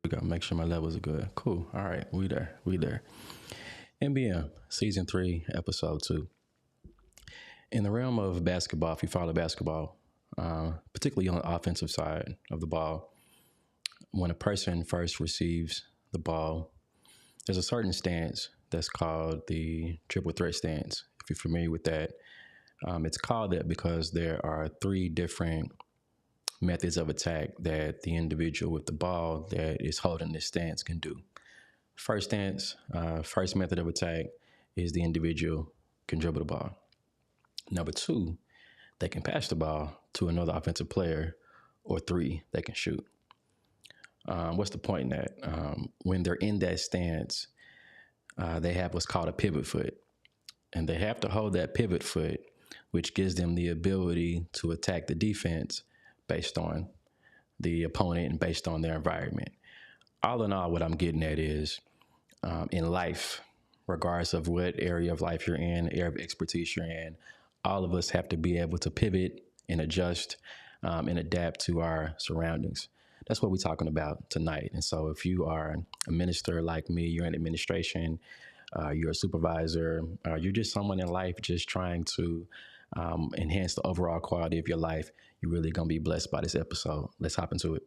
We gotta make sure my levels are good. Cool. All right, we there. We there. NBM season 3, episode 2. In the realm of basketball, if you follow basketball, particularly on the offensive side of the ball, when a person first receives the ball, there's a certain stance that's called the triple threat stance. If you're familiar with that, it's called that because there are 3 different methods of attack that the individual with the ball that is holding this stance can do. First method of attack is the individual can dribble the ball. Number 2, they can pass the ball to another offensive player, or 3, they can shoot. What's the point in that? When they're in that stance, they have what's called a pivot foot, and they have to hold that pivot foot, which gives them the ability to attack the defense based on the opponent and based on their environment. All in all, what I'm getting at is in life, regardless of what area of life you're in, area of expertise you're in, all of us have to be able to pivot and adjust and adapt to our surroundings. That's what we're talking about tonight. And so if you are a minister like me, you're in administration, you're a supervisor, you're just someone in life just trying to enhance the overall quality of your life, you're really going to be blessed by this episode. Let's hop into it.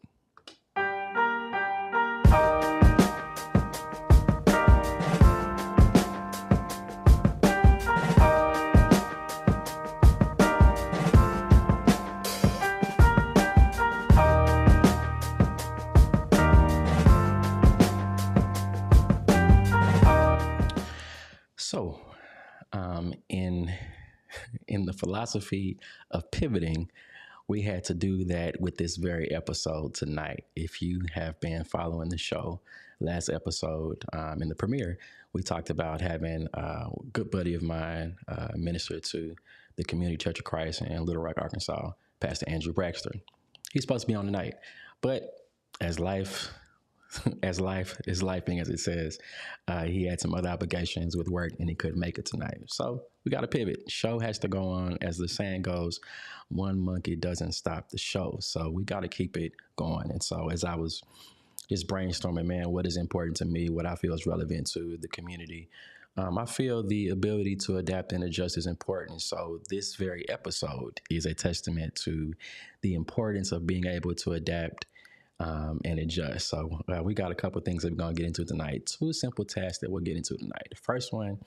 So, in the philosophy of pivoting, we had to do that with this very episode tonight. If you have been following the show, last episode in the premiere, we talked about having a good buddy of mine minister to the Community Church of Christ in Little Rock, Arkansas, Pastor Andrew Braxton. He's supposed to be on tonight, but as life is lifing, as it says, he had some other obligations with work and he couldn't make it tonight. So we got to pivot. Show has to go on. As the saying goes, one monkey doesn't stop the show. So we got to keep it going. And so as I was just brainstorming, man, what is important to me, what I feel is relevant to the community, I feel the ability to adapt and adjust is important. So this very episode is a testament to the importance of being able to adapt and adjust. So we got a couple of things that we're going to get into tonight. 2 simple tasks that we'll get into tonight. The first one,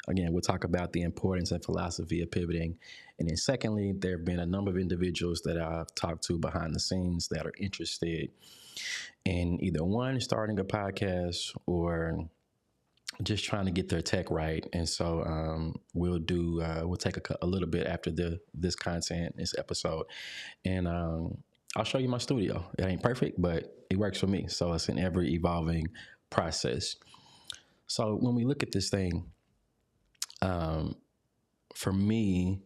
again, we'll talk about the importance and philosophy of pivoting. And then secondly, there have been a number of individuals that I've talked to behind the scenes that are interested in either one, starting a podcast or just trying to get their tech right. And so we'll take a little bit after this content, this episode, and I'll show you my studio. It ain't perfect, but it works for me. So it's an ever evolving process. So when we look at this thing, for me,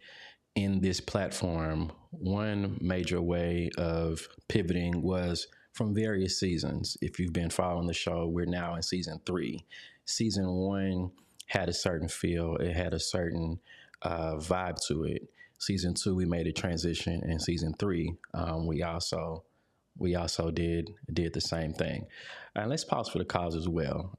in this platform, one major way of pivoting was from various seasons. If you've been following the show, we're now in season 3. Season 1 had a certain feel. It had a certain vibe to it. Season 2, we made a transition, and season 3, we also did the same thing. And let's pause for the cause as well.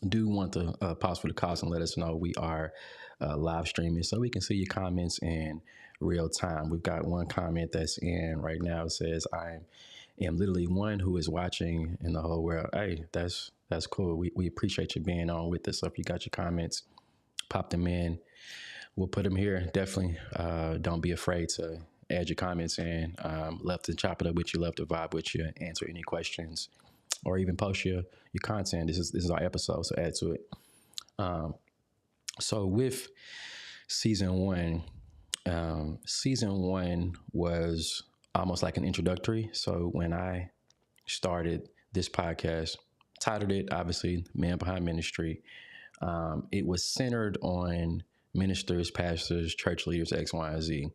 Do want to pause for the cause and let us know we are live streaming so we can see your comments in real time. We've got one comment that's in right now. It says, "I am literally one who is watching in the whole world." Hey, that's cool. We appreciate you being on with us. So if you got your comments, pop them in. We'll put them here. Definitely don't be afraid to add your comments in. Love to chop it up with you, love to vibe with you, answer any questions, or even post your content. This is our episode, so add to it. So with season 1, season 1 was almost like an introductory. So when I started this podcast, titled it, obviously, Man Behind Ministry, it was centered on ministers, pastors, church leaders, X, Y, and Z.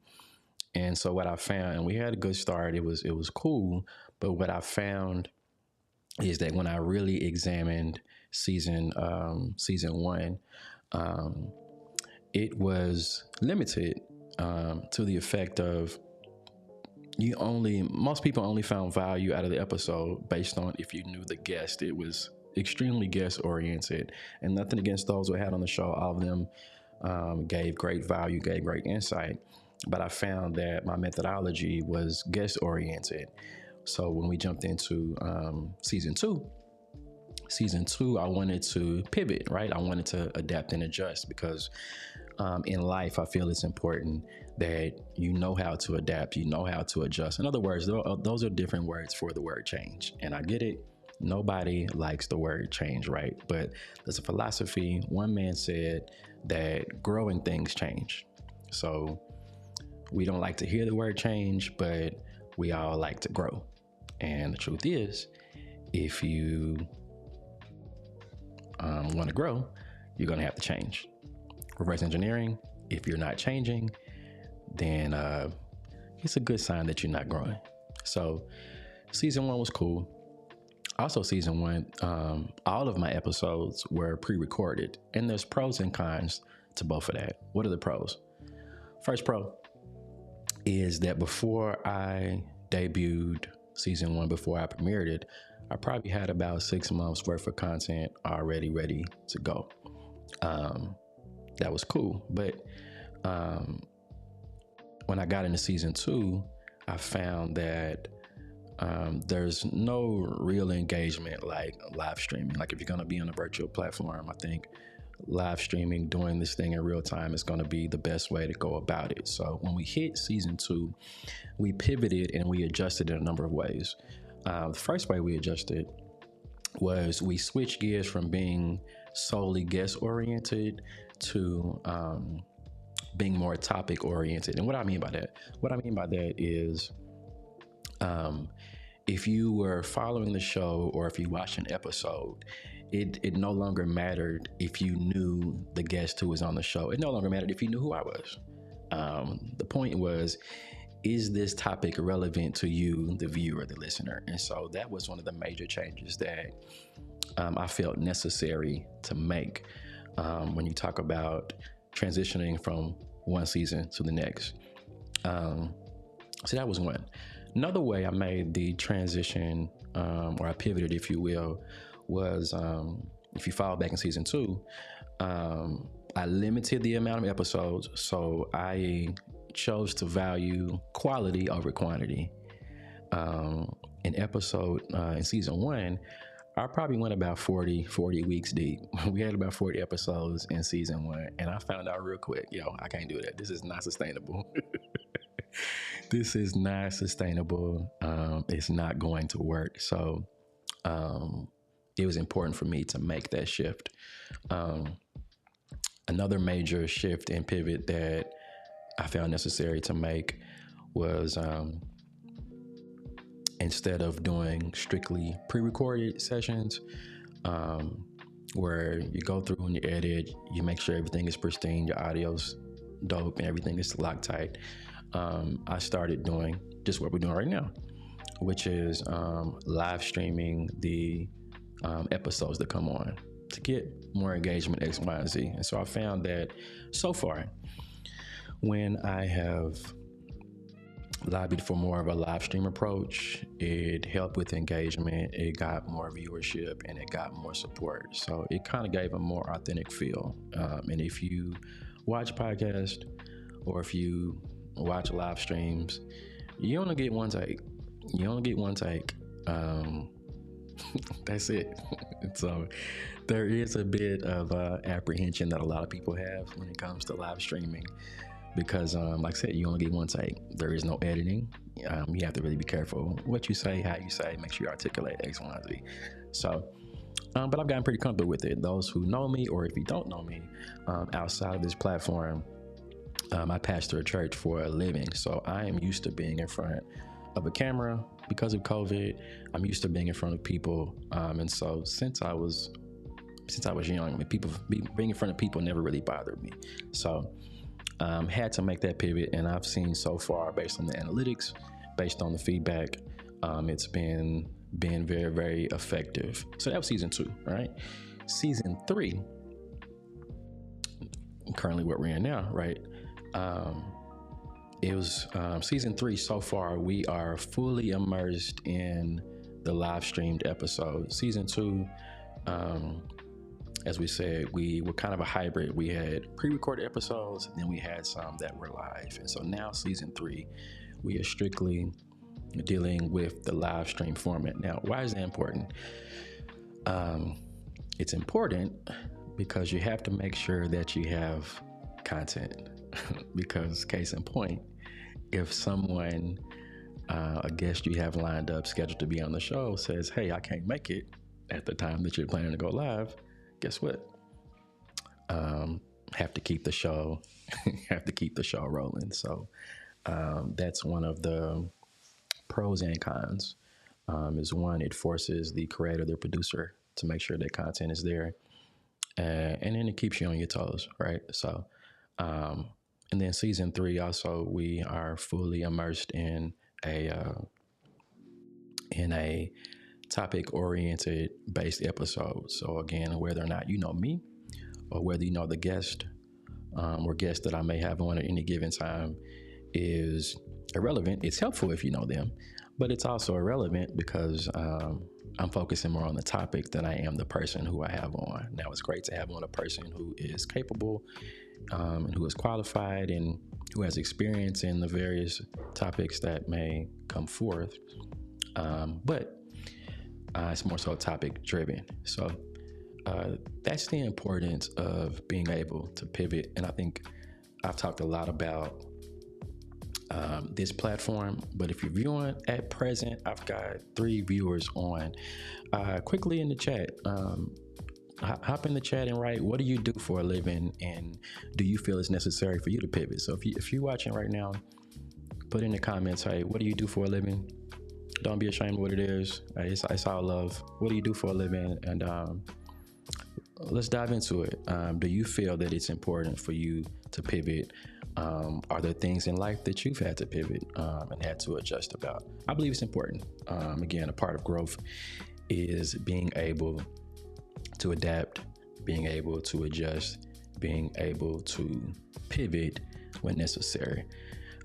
And so what I found, and we had a good start, it was cool, but what I found is that when I really examined season 1, it was limited to the effect of most people only found value out of the episode based on if you knew the guest. It was extremely guest oriented, and nothing against those who had on the show. All of them gave great value, gave great insight. But I found that my methodology was guest oriented. So when we jumped into season two, I wanted to pivot, right? I wanted to adapt and adjust because in life, I feel it's important that you know how to adapt, you know how to adjust. In other words, those are different words for the word change. And I get it. Nobody likes the word change, right? But there's a philosophy. One man said that growing things change. So we don't like to hear the word change, but we all like to grow. And the truth is, if you want to grow, you're going to have to change. Reverse engineering, if you're not changing, then it's a good sign that you're not growing. So season one was cool. Also season one, all of my episodes were pre-recorded, and there's pros and cons to both of that. What are the pros? First pro is that before I debuted season one, before I premiered it, I probably had about 6 months worth of content already ready to go. That was cool. But when I got into season two, I found that there's no real engagement like live streaming. Like if you're going to be on a virtual platform, I think live streaming, doing this thing in real time is going to be the best way to go about it. So when we hit season two, we pivoted and we adjusted in a number of ways. The first way we adjusted was we switched gears from being solely guest oriented to being more topic oriented. And what I mean by that is if you were following the show or if you watched an episode, it no longer mattered if you knew the guest who was on the show. It no longer mattered if you knew who I was. The point was, is this topic relevant to you, the viewer, the listener? And so that was one of the major changes that I felt necessary to make when you talk about transitioning from one season to the next. So that was one. Another way I made the transition, or I pivoted, if you will, was if you follow back in season two, I limited the amount of episodes. So I chose to value quality over quantity. In season one, I probably went about 40 weeks deep. We had about 40 episodes in season one, and I found out real quick, I can't do that. This is not sustainable. This is not sustainable. It's not going to work. So it was important for me to make that shift. Another major shift and pivot that I found necessary to make was instead of doing strictly pre-recorded sessions where you go through and you edit, you make sure everything is pristine, your audio's dope, and everything is locked tight. I started doing just what we're doing right now, which is live streaming the episodes that come on to get more engagement, X, Y, and Z. And so I found that so far, when I have lobbied for more of a live stream approach, it helped with engagement, it got more viewership, and it got more support. So it kind of gave a more authentic feel. And if you watch podcasts or if you watch live streams, you only get one take. That's it. So there is a bit of apprehension that a lot of people have when it comes to live streaming because, like I said, you only get one take. There is no editing. You have to really be careful what you say, how you say, make sure you articulate X, Y, and Z. So, but I've gotten pretty comfortable with it. Those who know me, or if you don't know me, outside of this platform, I pastor a church for a living. So I am used to being in front of a camera because of COVID. I'm used to being in front of people. And so since I was young, being in front of people never really bothered me. So had to make that pivot, and I've seen so far, based on the analytics, based on the feedback, it's been very, very effective. So that was season 2, right? Season 3, currently what we're in now, right? it was season 3 so far. We are fully immersed in the live streamed episode. Season 2, as we said, we were kind of a hybrid. We had pre-recorded episodes, and then we had some that were live. And so now season 3, we are strictly dealing with the live stream format. Now, why is that important? It's important because you have to make sure that you have content. Because case in point, if someone, a guest you have lined up, scheduled to be on the show, says, "Hey, I can't make it at the time that you're planning to go live," guess what? Have to keep the show, have to keep the show rolling. So that's one of the pros and cons. Is one, it forces the creator, the producer, to make sure that content is there, and then it keeps you on your toes, right? So, and then season 3 also, we are fully immersed in a topic-oriented based episode. So again, whether or not you know me, or whether you know the guest or guests that I may have on at any given time, is irrelevant. It's helpful if you know them, but it's also irrelevant because I'm focusing more on the topic than I am the person who I have on. Now, it's great to have on a person who is capable and who is qualified and who has experience in the various topics that may come forth. But it's more so topic driven. So that's the importance of being able to pivot. And I think I've talked a lot about this platform, but if you're viewing at present, I've got 3 viewers on. Quickly in the chat, hop in the chat and write, what do you do for a living, and do you feel it's necessary for you to pivot? So if you're watching right now, put in the comments, hey, what do you do for a living? Don't be ashamed of what it is. It's all love. What do you do for a living? And let's dive into it. Do you feel that it's important for you to pivot? Are there things in life that you've had to pivot and had to adjust about? I believe it's important. Again, a part of growth is being able to adapt, being able to adjust, being able to pivot when necessary.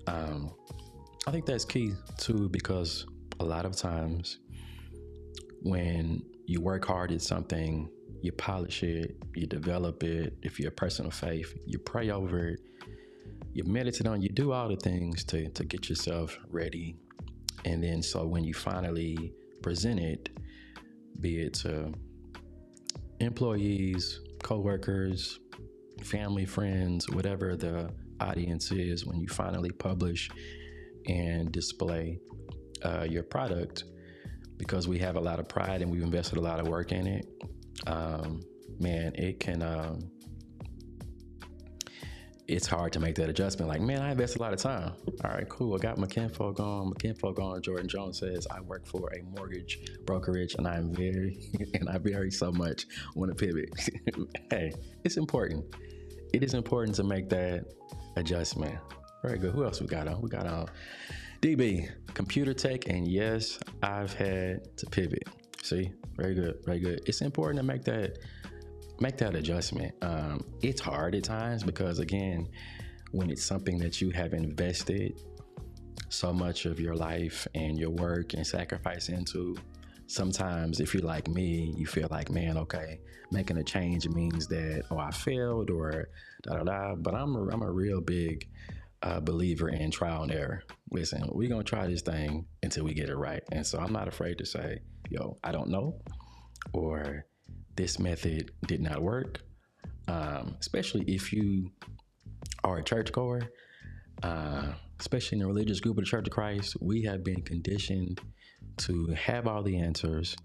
I think that's key too, because a lot of times when you work hard at something, you polish it, you develop it. If you're a person of faith, you pray over it, you meditate on, you do all the things to get yourself ready. And then so when you finally present it, be it to employees, coworkers, family, friends, whatever the audience is, when you finally publish and display your product, because we have a lot of pride and we've invested a lot of work in it, man, it can, it's hard to make that adjustment. Like, man, I invested a lot of time. All right, cool. I got my kinfolk on. Jordan Jones says, I work for a mortgage brokerage and I very so much want to pivot. Hey, it's important. It is important to make that adjustment. Very good. Who else we got on? We got on DB, computer tech, and yes, I've had to pivot. See, very good, very good. It's important to make that adjustment. It's hard at times because, again, when it's something that you have invested so much of your life and your work and sacrifice into, sometimes if you're like me, you feel like, man, okay, making a change means that, oh, I failed or da-da-da. But I'm a real big believer in trial and error. Listen, we're going to try this thing until we get it right. And so I'm not afraid to say, yo, I don't know, or this method did not work. Especially if you are a churchgoer, especially in a religious group of the Church of Christ, we have been conditioned to have all the answers,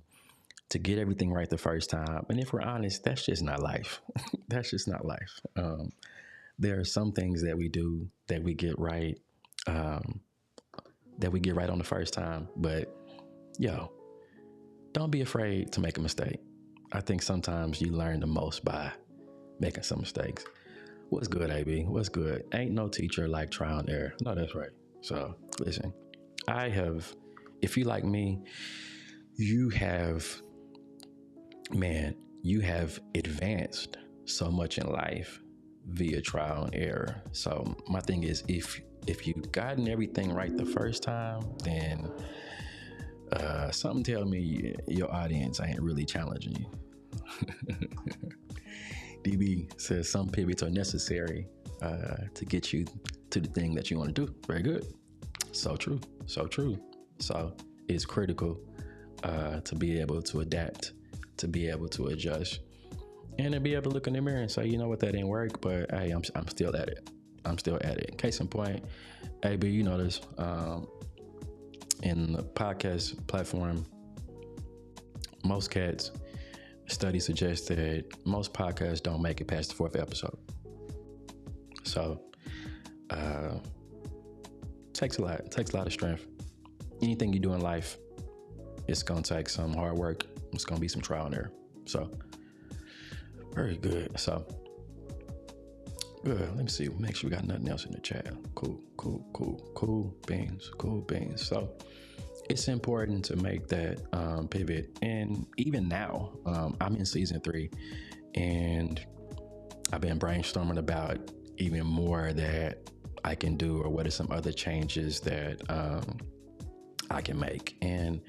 to get everything right the first time. And if we're honest, that's just not life. That's just not life. There are some things that we do that we get right, on the first time. But don't be afraid to make a mistake. I think sometimes you learn the most by making some mistakes. What's good, AB? What's good? Ain't no teacher like trial and error. No, that's right. So listen, if you like me, you have advanced so much in life via trial and error. So my thing is, if if you've gotten everything right the first time, then something tell me your audience ain't really challenging you. DB says some pivots are necessary to get you to the thing that you want to do. Very good. So true. So true. So it's critical to be able to adapt, to be able to adjust, and to be able to look in the mirror and say, you know what, that didn't work, but hey, I'm still at it. I'm still at it. Case in point, AB, you know this, in the podcast platform, most cats, studies suggest that most podcasts don't make it past the 4th episode. So, takes a lot of strength. Anything you do in life, it's gonna take some hard work. It's gonna be some trial and error. So, very good. So, good. Let me see. Make sure we got nothing else in the chat. Cool beans. So, it's important to make that pivot. And even now, I'm in season 3, and I've been brainstorming about even more that I can do, or what are some other changes that I can make. And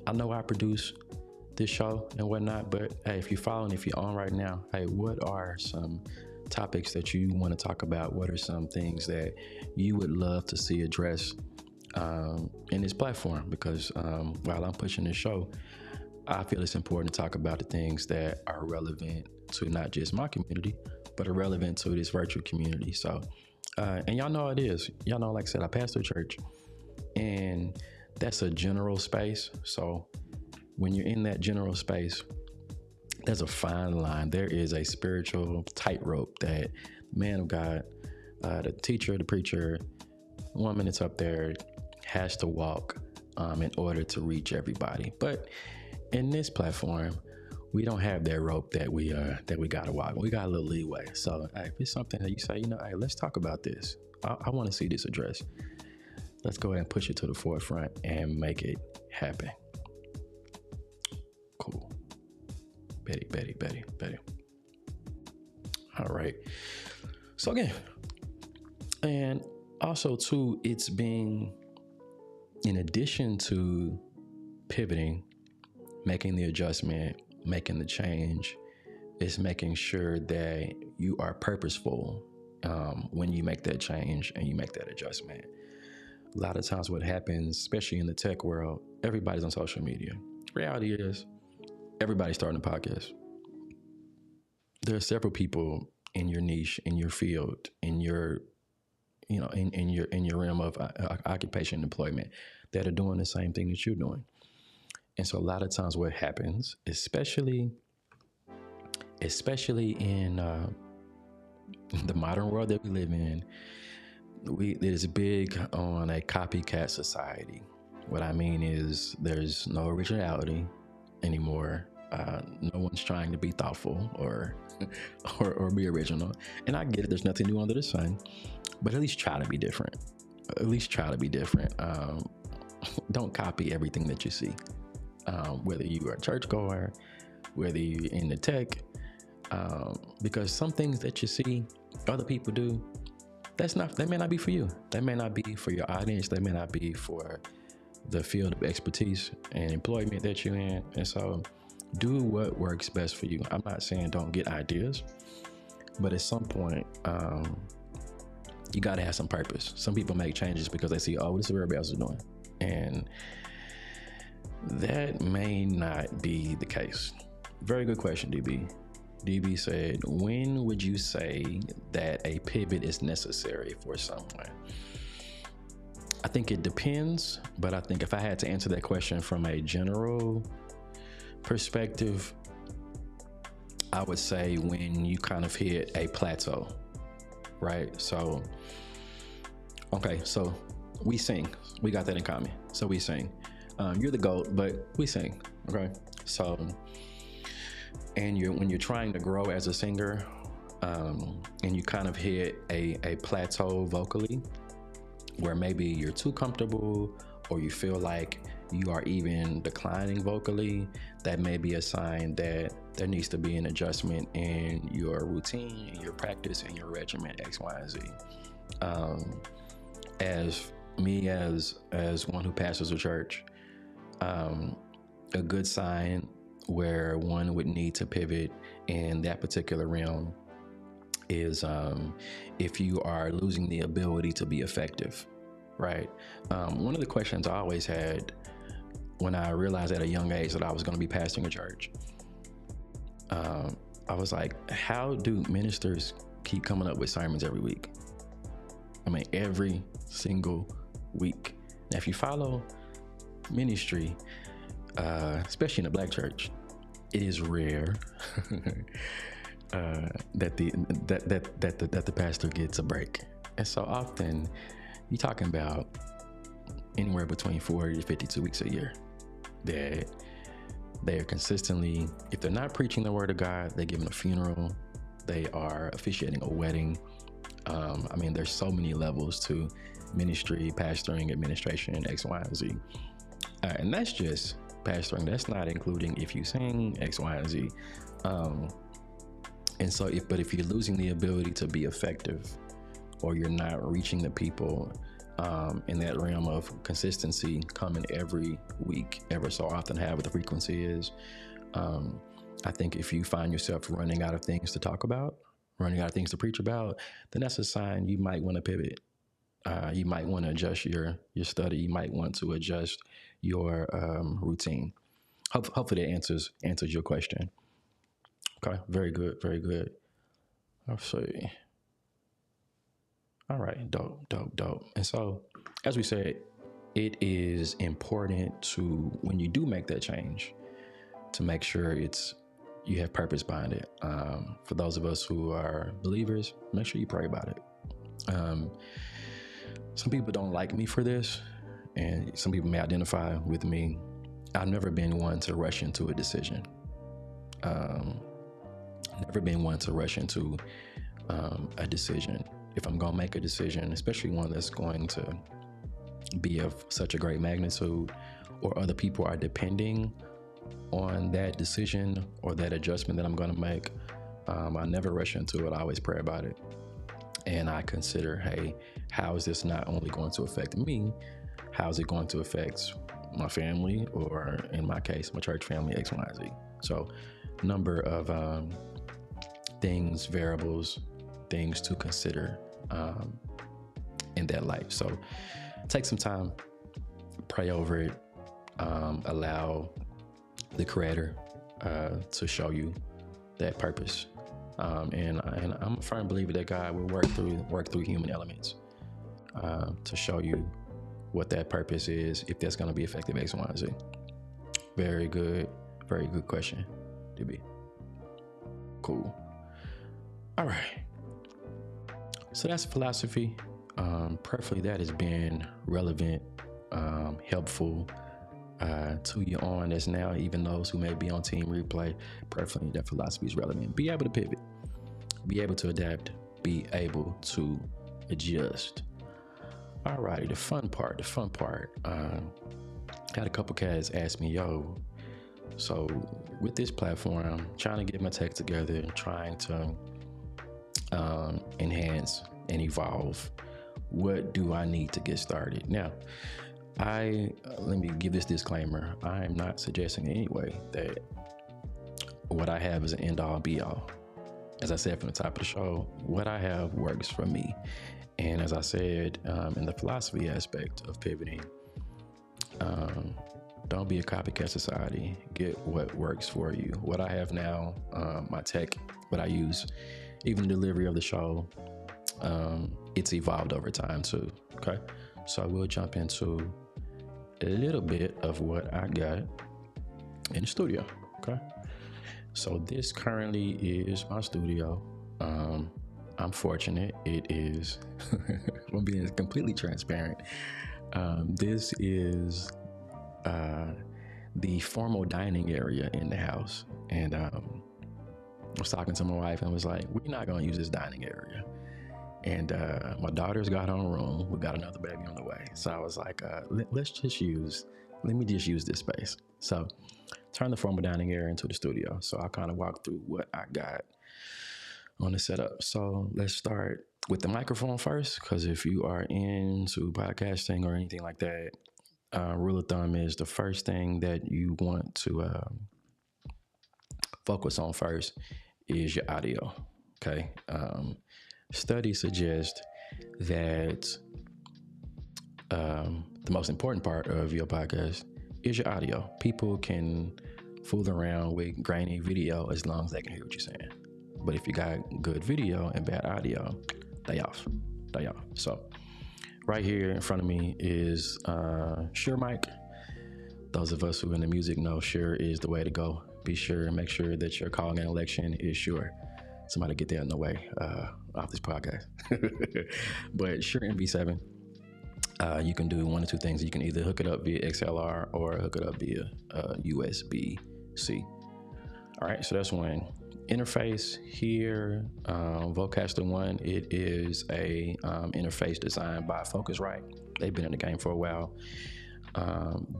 I know I produce this show and whatnot, but hey, if you're following, if you're on right now, hey, what are some topics that you want to talk about? What are some things that you would love to see addressed in this platform? Because while I'm pushing this show, I feel it's important to talk about the things that are relevant to not just my community, but are relevant to this virtual community. So, and y'all know how it is. Y'all know, like I said, I pastor a church, and that's a general space. So when you're in that general space, there's a fine line. There is a spiritual tightrope that man of God, the teacher, the preacher, woman that's up there has to walk in order to reach everybody. But in this platform, we don't have that rope that we gotta walk. We got a little leeway. So if it's something that you say, hey, let's talk about this. I want to see this addressed. Let's go ahead and push it to the forefront and make it happen. Cool. Betty. All right. So again, and also too, it's being, in addition to pivoting, making the adjustment, making the change, is making sure that you are purposeful when you make that change and you make that adjustment. A lot of times what happens, especially in the tech world, everybody's on social media. Reality is everybody's starting a podcast. There are several people in your niche, in your field, in your, in your realm of occupation and employment that are doing the same thing that you're doing. And so a lot of times what happens, especially in the modern world that we live in, it is big on a copycat society. What I mean is there's no originality anymore. No one's trying to be thoughtful or be original. And I get it. There's nothing new under the sun, but at least try to be different. Don't copy everything that you see. Whether you are a churchgoer, whether you're in the tech, because some things that you see other people do, that may not be for you. That may not be for your audience. That may not be for the field of expertise and employment that you're in. And so do what works best for you. I'm not saying don't get ideas, but at some point, you got to have some purpose. Some people make changes because they see, oh, this is what everybody else is doing. And that may not be the case. Very good question, DB. DB said, when would you say that a pivot is necessary for someone? I think it depends, but I think if I had to answer that question from a general perspective, I would say when you kind of hit a plateau, right? So, okay, so we sing. We got that in common. So we sing. You're the GOAT, but we sing, okay? So, and when you're trying to grow as a singer, and you kind of hit a plateau vocally, where maybe you're too comfortable or you feel like you are even declining vocally, that may be a sign that there needs to be an adjustment in your routine, in your practice, in your regimen, X, Y, and Z. as me as one who pastors a church, a good sign where one would need to pivot in that particular realm is if you are losing the ability to be effective, right? One of the questions I always had when I realized at a young age that I was going to be pastoring a church, I was like, how do ministers keep coming up with sermons every week? I mean, every single week. Now, if you follow ministry, especially in the Black church, it is rare that the pastor gets a break. And so often you're talking about anywhere between 40 to 52 weeks a year that they are consistently, if they're not preaching the word of God, they're giving a funeral, they are officiating a wedding. I mean, there's so many levels to ministry, pastoring, administration, X, Y, and Z. And that's just pastoring. That's not including if you sing, X, Y, and Z. And so if you're losing the ability to be effective, or you're not reaching the people in that realm of consistency, coming every week, ever so often, however the frequency is, I think if you find yourself running out of things to talk about, running out of things to preach about, then that's a sign you might want to pivot. You might want to adjust your study. You might want to adjust your routine. Hopefully that answers your question. Okay, very good, very good. Let's see. All right, dope. And so, as we said, it is important to, when you do make that change, to make sure you have purpose behind it. For those of us who are believers, make sure you pray about it. Some people don't like me for this, and some people may identify with me. I've never been one to rush into a decision. Never been one to rush into a decision. If I'm going to make a decision, especially one that's going to be of such a great magnitude, or other people are depending on that decision or that adjustment that I'm going to make, I never rush into it. I always pray about it. And I consider, hey, how is this not only going to affect me, how is it going to affect my family, or in my case, my church family, X, Y, Z. So number of things, variables, things to consider in that light. So take some time, pray over it, allow the Creator to show you that purpose. And I'm a firm believer that God will work through human elements to show you what that purpose is, if that's going to be effective, X, Y, and Z. Very good question, DB. Cool. All right. So that's philosophy. Prayerfully that has been relevant, helpful to you on this now, even those who may be on team replay. Prayerfully that philosophy is relevant. Be able to pivot, be able to adapt, be able to adjust. All righty, the fun part. Had a couple cats ask me, yo, so with this platform, trying to get my tech together, trying to enhance and evolve, what do I need to get started? Now, let me give this disclaimer. I am not suggesting in any way that what I have is an end all be all. As I said from the top of the show, what I have works for me. And as I said, in the philosophy aspect of pivoting, don't be a copycat society. Get what works for you. What I have now, my tech, what I use, even the delivery of the show, it's evolved over time too. Okay, so we'll jump into a little bit of what I got in the studio. Okay, so this currently is my studio. I'm fortunate. It is, I'm being completely transparent. This is the formal dining area in the house. And I was talking to my wife and was like, we're not going to use this dining area. And my daughter's got her own room. We got another baby on the way. So I was like, let me just use this space. So turn the formal dining area into the studio. So I kind of walk through what I got on the setup. So let's start with the microphone first, because if you are into podcasting or anything like that, rule of thumb is the first thing that you want to focus on first is your audio. Okay. Studies suggest that the most important part of your podcast is your audio. People can fool around with grainy video as long as they can hear what you're saying. But if you got good video and bad audio, they off. So right here in front of me is Shure mic. Those of us who are in the music know Shure is the way to go. Be sure and make sure that your calling an election is Shure. Somebody get that in the way off this podcast. But Shure MV7, you can do one or two things. You can either hook it up via XLR or hook it up via USB-C. All right, so that's one. Interface here, Vocaster One, it is a interface designed by Focusrite. They've been in the game for a while.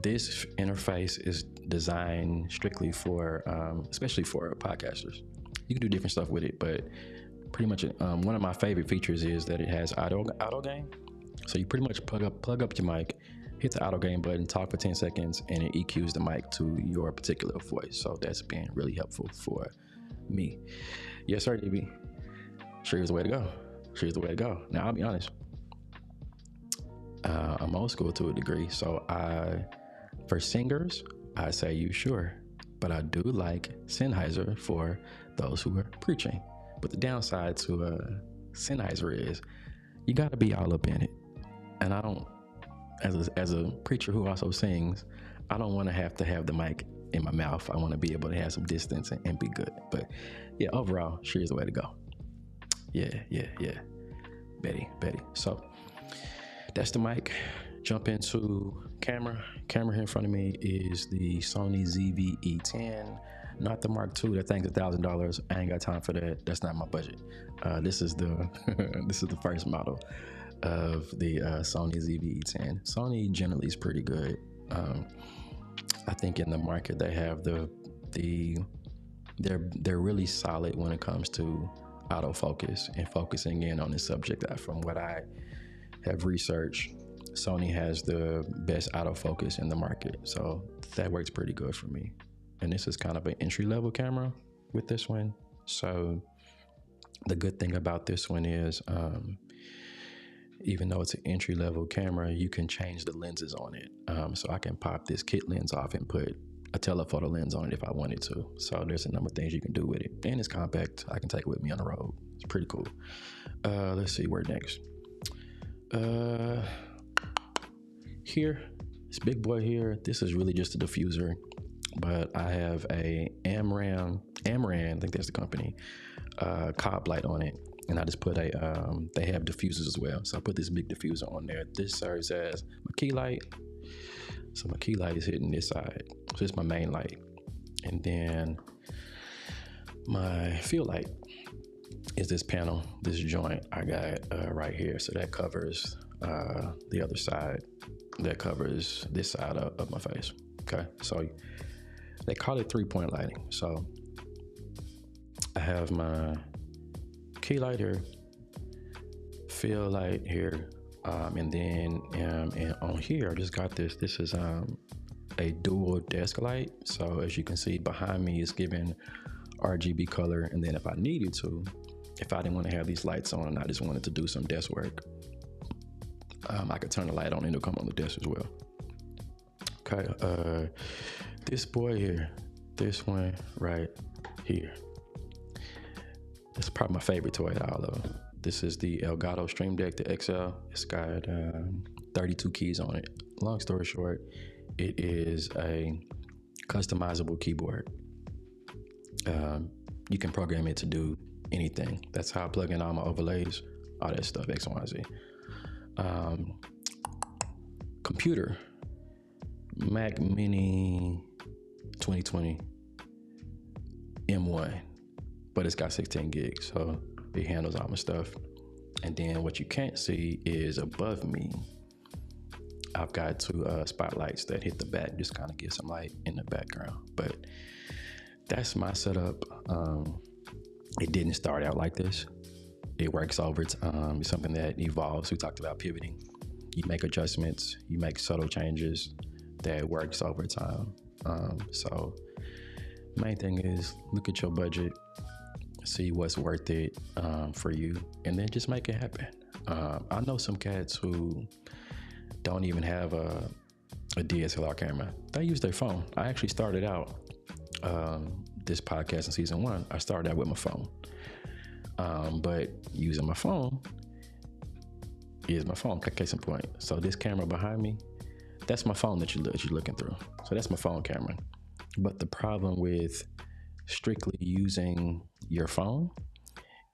This interface is designed strictly for, especially for podcasters. You can do different stuff with it, but pretty much one of my favorite features is that it has auto gain. So you pretty much plug up your mic, hit the auto gain button, talk for 10 seconds, and it EQs the mic to your particular voice. So that's been really helpful for me. Yes, sir, DB. Sure is the way to go. Now, I'll be honest. I'm old school to a degree. So for singers, I say use Shure. But I do like Sennheiser for those who are preaching. But the downside to Sennheiser is you got to be all up in it. And I don't, as a preacher who also sings, I don't want to have the mic in my mouth. I want to be able to have some distance and be good. But yeah, overall, Shure is the way to go. Yeah. Betty. So that's the mic. Jump into camera. Camera here in front of me is the Sony ZV-E10, not the Mark II. That thing's $1,000. I ain't got time for that. That's not my budget. This is the this is the first model of the Sony ZV-E10. Sony generally is pretty good. I think in the market they have they're really solid when it comes to autofocus and focusing in on the subject. From what I have researched, Sony has the best autofocus in the market, so that works pretty good for me. And this is kind of an entry-level camera with this one. So the good thing about this one is, even though it's an entry-level camera, you can change the lenses on it. So I can pop this kit lens off and put a telephoto lens on it if I wanted to. So there's a number of things you can do with it. And it's compact. I can take it with me on the road. It's pretty cool. Let's see, where next? Here, this big boy here, this is really just a diffuser, but I have a Amran, I think that's the company, cob light on it. And I just put they have diffusers as well. So I put this big diffuser on there. This serves as my key light. So my key light is hitting this side. So it's my main light. And then my field light is this panel, this joint I got right here. So that covers the other side. That covers this side of my face. Okay, so they call it 3-point lighting. So I have my key light here, field light here, and then and on here I just got this. This is a dual desk light. So as you can see behind me, it's giving RGB color. And then if I needed to, if I didn't want to have these lights on and I just wanted to do some desk work, I could turn the light on and it'll come on the desk as well. Okay, this boy here, this one right here, it's probably my favorite toy out of all of them. This is the Elgato Stream Deck, the XL. It's got 32 keys on it. Long story short, it is a customizable keyboard. You can program it to do anything. That's how I plug in all my overlays, all that stuff, X, Y, Z. Computer, Mac Mini 2020 M1, but it's got 16 gigs, so it handles all my stuff. And then what you can't see is above me, I've got two spotlights that hit the back, just kind of give some light in the background. But that's my setup. It didn't start out like this. It works over time. It's something that evolves. We talked about pivoting. You make adjustments, you make subtle changes that works over time. So main thing is look at your budget, see what's worth it for you, and then just make it happen. I know some cats who don't even have a DSLR camera. They use their phone. I actually started out this podcast in season 1. I started out with my phone. But using my phone is my phone, case in point. So this camera behind me, that's my phone that you're looking through. So that's my phone camera. But the problem with strictly using your phone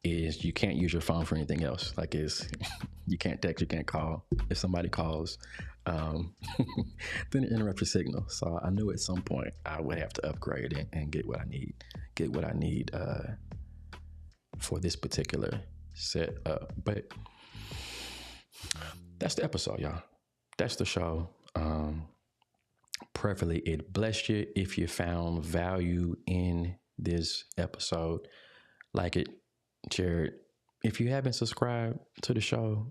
is you can't use your phone for anything else. Like you can't text, you can't call. If somebody calls, then it interrupts your signal. So I knew at some point I would have to upgrade it and get what I need for this particular setup. But that's the episode, y'all. That's the show. Preferably it blessed you. If you found value in this episode, like it, share it. If you haven't subscribed to the show,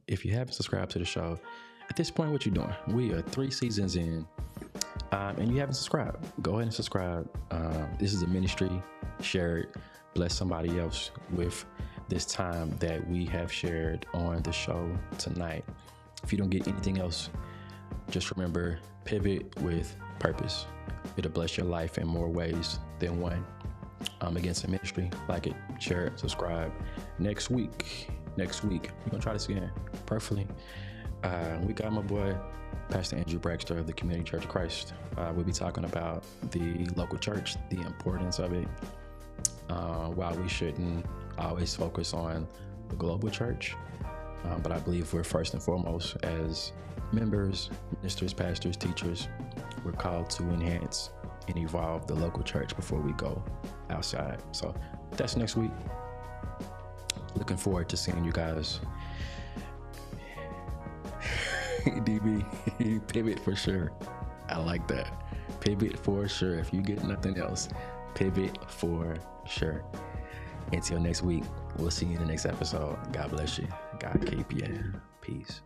at this point, what you doing? We are 3 seasons in, and you haven't subscribed. Go ahead and subscribe. This is a ministry. Share it. Bless somebody else with this time that we have shared on the show tonight. If you don't get anything else, just remember, pivot with purpose. It'll bless your life in more ways than one. Against the ministry, like it, share it, subscribe. Next week, we're gonna try this again. Perfectly. We got my boy, Pastor Andrew Braxter of the Community Church of Christ. We'll be talking about the local church, the importance of it, why we shouldn't always focus on the global church. But I believe we're first and foremost, as members, ministers, pastors, teachers, we're called to enhance and evolve the local church before we go outside. So that's next week. Looking forward to seeing you guys. DB, pivot for sure. I like that. Pivot for sure. If you get nothing else, pivot for sure. Until next week, we'll see you in the next episode. God bless you. God keep you. Peace.